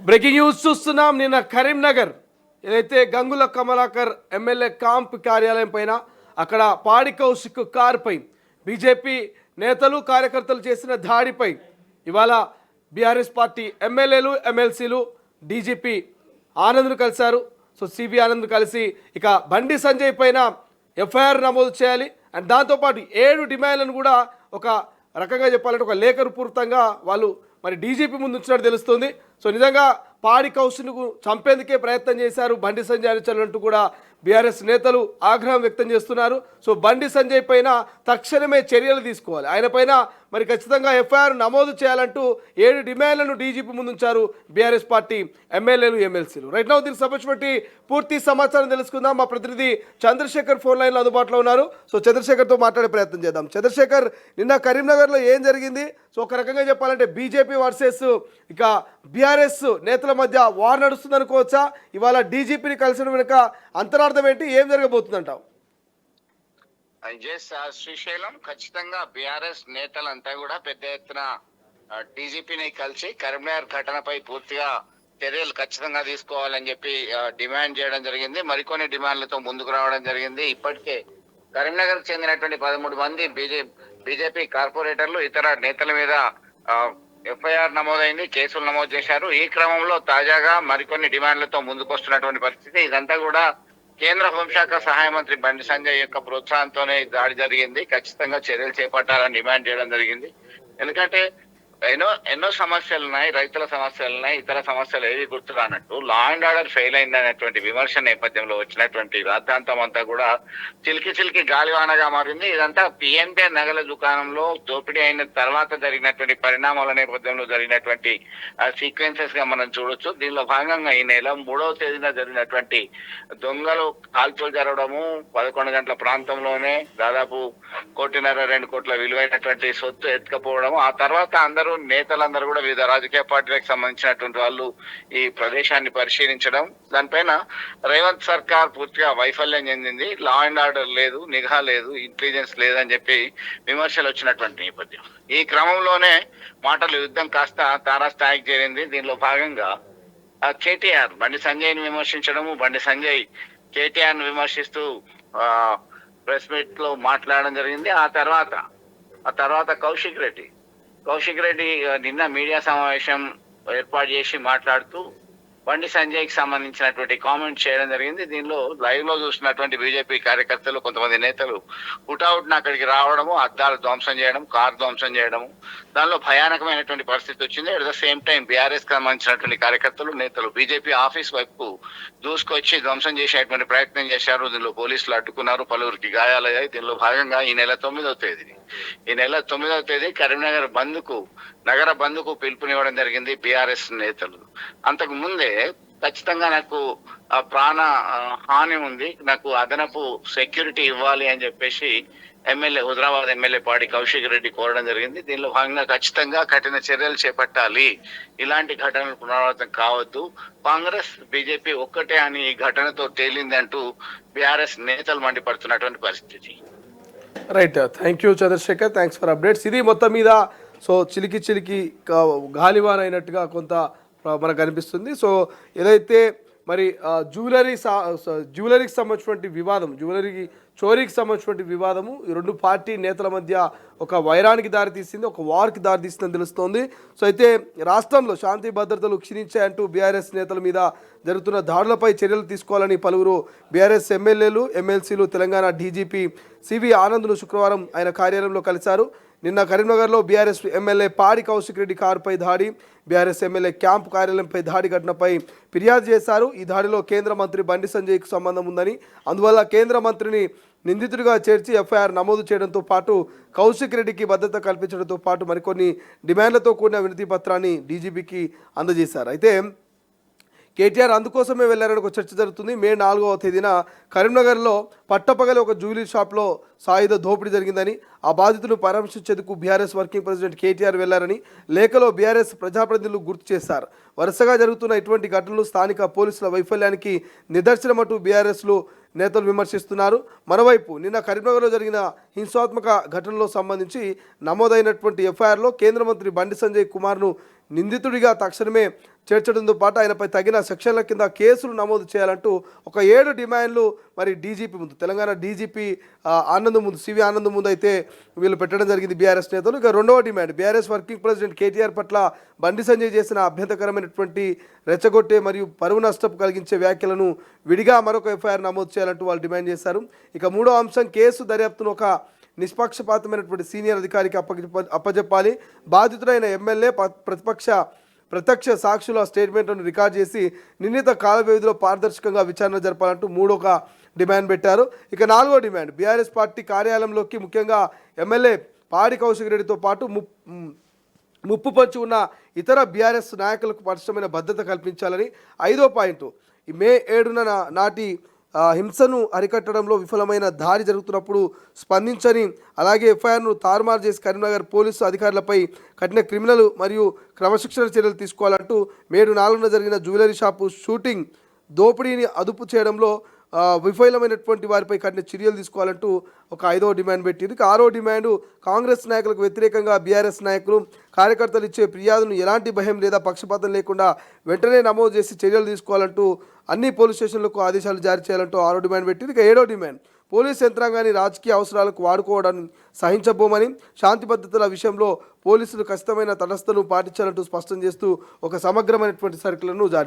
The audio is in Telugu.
బ్రేకింగ్ న్యూస్ చూస్తున్నాం. నిన్న కరీంనగర్ ఏదైతే గంగుల కమలాకర్ ఎమ్మెల్యే క్యాంప్ కార్యాలయం పైన అక్కడ పాడి కౌశిక్ కారుపై బీజేపీ నేతలు కార్యకర్తలు చేసిన దాడిపై ఇవాళ బీఆర్ఎస్ పార్టీ ఎమ్మెల్యేలు ఎమ్మెల్సీలు డీజీపీ ఆనంద్ను కలిశారు. సో సిబి ఆనంద్ కలిసి ఇక బండి సంజయ్ పైన ఎఫ్ఐఆర్ నమోదు చేయాలి అండ్ దాంతోపాటు 7 డిమాండ్లను కూడా ఒక రకంగా చెప్పాలంటే ఒక లేఖపూర్వకంగా వాళ్ళు మరి డీజీపీ ముందు ఉంచినట్టు తెలుస్తుంది. సో నిజంగా పాడి కౌశిక్ను చంపేందుకే ప్రయత్నం చేశారు బండి సంజయ్ అనుచరులంటూ కూడా బీఆర్ఎస్ నేతలు ఆగ్రహం వ్యక్తం చేస్తున్నారు. సో బండి సంజయ్ పైన తక్షణమే చర్యలు తీసుకోవాలి, ఆయన పైన మరి ఖచ్చితంగా ఎఫ్ఐఆర్ నమోదు చేయాలంటూ 7 డిమాండ్లను డీజీపీ ముందుంచారు బీఆర్ఎస్ పార్టీ ఎమ్మెల్యేలు ఎమ్మెల్సీలు. రైట్ నౌ దీనికి సంబంధించి పూర్తి సమాచారం తెలుసుకుందాం. మా ప్రతినిధి చంద్రశేఖర్ ఫోన్ లైన్లో అందుబాటులో ఉన్నారు. సో చంద్రశేఖర్తో మాట్లాడే ప్రయత్నం చేద్దాం. చంద్రశేఖర్, నిన్న కరీంనగర్లో ఏం జరిగింది? సో ఒక రకంగా చెప్పాలంటే బీజేపీ వర్సెస్ ఇక బీఆర్ఎస్ నేతల మధ్య వార్ నడుస్తుంది అనుకోవచ్చా? ఇవాళ డీజీపీని కలిసిన వెనుక అంతరార్థం ఏంటి? ఏం జరగబోతుందంటావు? శ్రీశైలం, ఖచ్చితంగా బీఆర్ఎస్ నేతలంతా కూడా పెద్ద ఎత్తున డీజీపీని కలిసి కరీంనగర్ ఘటనపై పూర్తిగా చర్యలు ఖచ్చితంగా తీసుకోవాలని చెప్పి డిమాండ్ చేయడం జరిగింది. మరికొన్ని డిమాండ్లతో ముందుకు రావడం జరిగింది. ఇప్పటికే కరీంనగర్ చెందినటువంటి 13 మంది బీజేపీ కార్పొరేటర్లు ఇతర నేతల మీద ఎఫ్ఐఆర్ నమోదైంది, కేసులు నమోదు చేశారు. ఈ క్రమంలో తాజాగా మరికొన్ని డిమాండ్లతో ముందుకు వస్తున్నటువంటి పరిస్థితి. ఇదంతా కూడా కేంద్ర హోంశాఖ సహాయ మంత్రి బండి సంజయ్ యొక్క ప్రోత్సాహంతోనే దాడి జరిగింది. ఖచ్చితంగా చర్యలు చేపట్టాలని డిమాండ్ చేయడం జరిగింది. ఎందుకంటే ఎన్నో సమస్యలు ఉన్నాయి, రైతుల సమస్యలు ఉన్నాయి, ఇతర సమస్యలు ఏవి గుర్తురానట్టు లా అండ్ ఆర్డర్ ఫెయిల్ అయిందనేటువంటి విమర్శ నేపథ్యంలో వచ్చినటువంటి రాద్ధాంతం అంతా కూడా చిలికి గాలివానగా మారింది. ఇదంతా పిఎన్బి నగల దుకాణంలో దోపిడీ అయిన తర్వాత జరిగినటువంటి పరిణామాల నేపథ్యంలో జరిగినటువంటి సీక్వెన్సెస్ గా మనం చూడొచ్చు. దీనిలో భాగంగా ఈ నెల 3వ తేదీన జరిగినటువంటి దొంగలు కాల్పులు జరగడము, 11 గంటల ప్రాంతంలోనే దాదాపు 1.5-2 కోట్ల విలువైనటువంటి సొత్తు ఎత్తుకపోవడము, ఆ తర్వాత నేతలందరూ కూడా వివిధ రాజకీయ పార్టీలకు సంబంధించినటువంటి వాళ్ళు ఈ ప్రదేశాన్ని పరిశీలించడం, దానిపైన రేవంత్ సర్కార్ పూర్తిగా వైఫల్యం చెందింది, లా అండ్ ఆర్డర్ లేదు, నిఘా లేదు, ఇంటెలిజెన్స్ లేదని చెప్పి విమర్శలు వచ్చినటువంటి నేపథ్యం. ఈ క్రమంలోనే మాటలు యుద్ధం కాస్త తారాస్థాయికి చేరింది. దీనిలో భాగంగా కేటీఆర్ బండి సంజయ్ని విమర్శించడము, బండి సంజయ్ కేటీఆర్ ను విమర్శిస్తూ ప్రెస్ మీట్ లో మాట్లాడడం జరిగింది. ఆ తర్వాత కౌశిక్ రెడ్డి నిన్న మీడియా సమావేశం ఏర్పాటు చేసి మాట్లాడుతూ బండి సంజయ్ కి సంబంధించినటువంటి కామెంట్ చేయడం జరిగింది. దీనిలో లైవ్ లో చూసినటువంటి బీజేపీ కార్యకర్తలు, కొంతమంది నేతలు హుటాహుటిన అక్కడికి రావడము, అద్దాలు ధ్వంసం చేయడం, కారు ధ్వంసం చేయడము, దానిలో భయానకమైనటువంటి పరిస్థితి వచ్చింది. At the same time BRS కి సంబంధించినటువంటి కార్యకర్తలు, నేతలు బీజేపీ ఆఫీస్ వైపు దూసుకొచ్చి ధ్వంసం చేసేటువంటి ప్రయత్నం చేశారు. దీనిలో పోలీసులు అడ్డుకున్నారు, పలువురికి గాయాలయ్యాయి. దీనిలో భాగంగా ఈ నెల 9వ తేదీ కరీంనగర్ నగర బంద్కు పిలుపునివ్వడం జరిగింది బీఆర్ఎస్ నేతలు. అంతకు ముందే ఖచ్చితంగా నాకు ప్రాణ హాని ఉంది, నాకు అదనపు సెక్యూరిటీ ఇవ్వాలి అని చెప్పేసి హుజరాబాద్ ఎమ్మెల్యే పాడి కౌశిక్ రెడ్డి కోరడం జరిగింది. దీనిలో భాగంగా ఖచ్చితంగా కఠిన చర్యలు చేపట్టాలి, ఇలాంటి ఘటనలు పునరావృతం కావద్దు, కాంగ్రెస్ బీజేపీ ఒక్కటే అని ఈ ఘటనతో తేలింది అంటూ బీఆర్ఎస్ నేతలు మండిపడుతున్నటువంటి పరిస్థితి. Right, thank you Chandrasekhar, thanks for updates. ఇది మొత్తం మీద సో చిలికి గాలివాన్ అయినట్టుగా కొంత మనకు అనిపిస్తుంది. సో ఏదైతే మరి జ్యువెలరీకి సంబంధించినటువంటి వివాదం, చోరీకి సంబంధించినటువంటి వివాదము ఈ 2 పార్టీ నేతల మధ్య ఒక వైరానికి దారితీసింది, ఒక వార్కి దారితీసిందని తెలుస్తోంది. సో అయితే రాష్ట్రంలో శాంతి భద్రతలు క్షీణించాయంటూ బీఆర్ఎస్ నేతల మీద జరుగుతున్న దాడులపై చర్యలు తీసుకోవాలని పలువురు బీఆర్ఎస్ ఎమ్మెల్యేలు ఎమ్మెల్సీలు తెలంగాణ డీజీపీ సివి ఆనంద్ను శుక్రవారం ఆయన కార్యాలయంలో కలిశారు. నిన్న కరీంనగర్లో బీఆర్ఎస్ ఎమ్మెల్యే పాడి కౌశిక్ రెడ్డి కారుపై దాడి, బీఆర్ఎస్ ఎమ్మెల్యే క్యాంపు కార్యాలయంపై దాడి ఘటనపై ఫిర్యాదు చేశారు. ఈ దాడిలో కేంద్ర మంత్రి బండి సంజయ్కు సంబంధం ఉందని, అందువల్ల కేంద్ర మంత్రిని నిందితుడిగా చేర్చి ఎఫ్ఐఆర్ నమోదు చేయడంతో పాటు కౌశిక్ రెడ్డికి భద్రత కల్పించడంతో పాటు మరికొన్ని డిమాండ్లతో కూడిన వినతి పత్రాన్ని డీజీపీకి అందజేశారు. అయితే కేటీఆర్ అందుకోసమే వెళ్లారని ఒక చర్చ జరుగుతుంది. మే 4వ తేదీన కరీంనగర్లో పట్టపగలి ఒక జ్యువెలరీ షాప్లో సాయుధ దోపిడీ జరిగిందని, ఆ బాధితులను పరామర్శించేందుకు బీఆర్ఎస్ వర్కింగ్ ప్రెసిడెంట్ కేటీఆర్ వెళ్లారని లేఖలో బీఆర్ఎస్ ప్రజాప్రతినిధులు గుర్తు చేశారు. వరుసగా జరుగుతున్న ఇటువంటి ఘటనలు స్థానిక పోలీసుల వైఫల్యానికి నిదర్శనమంటూ బీఆర్ఎస్లు నేతలు విమర్శిస్తున్నారు. మరోవైపు నిన్న కరీంనగర్లో జరిగిన హింసాత్మక ఘటనలో సంబంధించి నమోదైనటువంటి ఎఫ్ఐఆర్లో కేంద్ర మంత్రి బండి సంజయ్ కుమార్ను నిందితుడిగా తక్షణమే చేర్చడంతో పాటు ఆయనపై తగిన సెక్షన్ల కింద కేసులు నమోదు చేయాలంటూ ఒక 7 డిమాండ్లు మరి డీజీపీ ముందు, తెలంగాణ డీజీపీ ఆనంద్ ముందు, సివి ఆనంద్ ముందు అయితే వీళ్ళు పెట్టడం జరిగింది బీఆర్ఎస్ నేతలు. ఇక రెండవ demand, BRS working president KTR పట్ల బండి సంజయ్ చేసిన అభ్యంతరకరమైనటువంటి రెచ్చగొట్టే మరియు పరువు నష్టం కలిగించే వ్యాఖ్యలను విడిగా మరొక ఎఫ్ఐఆర్ నమోదు చేయాలంటూ వాళ్ళు డిమాండ్ చేశారు. ఇక మూడో అంశం, కేసు దర్యాప్తును ఒక నిష్పక్షపాతమైనటువంటి సీనియర్ అధికారికి అప్పజెప్పాలి. బాధితుడైన ఎమ్మెల్యే ప్రత్యక్ష సాక్షుల స్టేట్మెంట్లను రికార్డ్ చేసి నిర్ణీత కాల వ్యవధిలో పారదర్శకంగా విచారణ జరపాలంటూ మూడొక డిమాండ్ పెట్టారు. ఇక నాలుగో డిమాండ్, బీఆర్ఎస్ పార్టీ కార్యాలయంలోకి ముఖ్యంగా ఎమ్మెల్యే పాడి కౌశిక్ రెడ్డితో పాటు ముప్పు పంచి ఉన్న ఇతర బీఆర్ఎస్ నాయకులకు పటిష్టమైన భద్రత కల్పించాలని. ఐదో పాయింట్, ఈ మే 7న నాటి హింసను అరికట్టడంలో విఫలమైన దాడి జరుగుతున్నప్పుడు స్పందించని, అలాగే ఎఫ్ఐఆర్ను తారుమారు చేసి కరీంనగర్ పోలీసు అధికారులపై కఠిన క్రిమినల్ మరియు క్రమశిక్షణ చర్యలు తీసుకోవాలంటూ మే 4న జరిగిన జ్యువెలరీ షాపు షూటింగ్ దోపిడీని అదుపు చేయడంలో విఫలమైనటువంటి వారిపై కఠిన చర్యలు తీసుకోవాలంటూ ఒక 5వ డిమాండ్ పెట్టింది. ఇక 6వ డిమాండ్, కాంగ్రెస్ నాయకులకు వ్యతిరేకంగా బీఆర్ఎస్ నాయకులు కార్యకర్తలు ఇచ్చే ఫిర్యాదును ఎలాంటి భయం లేదా పక్షపాతం లేకుండా వెంటనే నమోదు చేసి చర్యలు తీసుకోవాలంటూ అన్ని పోలీస్ స్టేషన్లకు ఆదేశాలు జారీ చేయాలంటూ 6వ డిమాండ్ పెట్టింది. ఇక 7వ డిమాండ్, పోలీస్ యంత్రాంగాన్ని రాజకీయ అవసరాలకు వాడుకోవడాన్ని సహించబోమని, శాంతి భద్రతల విషయంలో పోలీసులు ఖచ్చితమైన తటస్థను పాటించాలంటూ స్పష్టం చేస్తూ ఒక సమగ్రమైనటువంటి సర్కులను జారీ చేశారు.